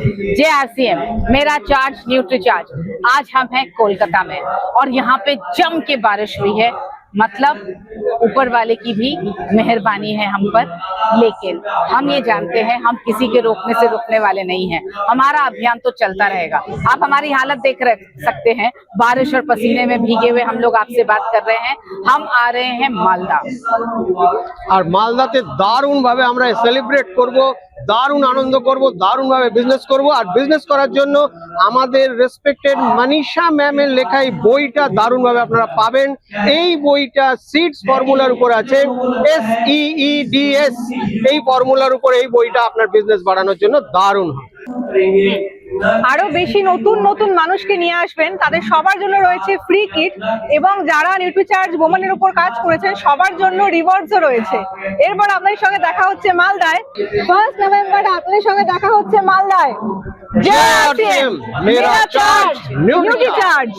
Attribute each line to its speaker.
Speaker 1: JRCM मेरा charge nutri charge. आज हम हैं कोलकाता में और यहाँ पे जम के बारिश हुई है, मतलब ऊपर वाले की भी मेहरबानी है हम पर। लेकिन हम ये जानते हैं हम किसी के रोकने से रुकने वाले नहीं हैं, हमारा अभियान तो चलता रहेगा। आप हमारी हालत देख सकते हैं, बारिश और पसीने में भीगे हुए हम लोग आपसे बात कर रहे हैं। हम आ रहे हैं मालदा
Speaker 2: আর মালদাতে দারুণ ভাবে আমরা সেলিব্রেট করব, দারুণ আনন্দ করব, দারুণ ভাবে বিজনেস করব। আর বিজনেস করার জন্য আমাদের রেসপেক্টেড মনীষা ম্যামের লেখা এই বইটা দারুণ ভাবে আপনারা পাবেন। এই বইটা সিডস ফর্মুলার উপর আছে, SEEDS এই ফর্মুলার উপর এই বইটা আপনার বিজনেস বাড়ানোর জন্য দারুণ হয়।
Speaker 3: আরো বেশি নতুন নতুন মানুষকে নিয়ে আসবেন, তাদের সবার জন্য রয়েছে ফ্রি কিট এবং যারা নিউট্রিচার্জ ওমেনের উপর কাজ করেছেন সবার জন্য রিওয়ার্ডসও রয়েছে। এরপর আপনাদের সঙ্গে দেখা হচ্ছে মালদায় 1 নভেম্বর। আপনাদের সঙ্গে দেখা হচ্ছে মালদায়।
Speaker 2: JRCM मेरा चार्ज न्यूट्री चार्ज।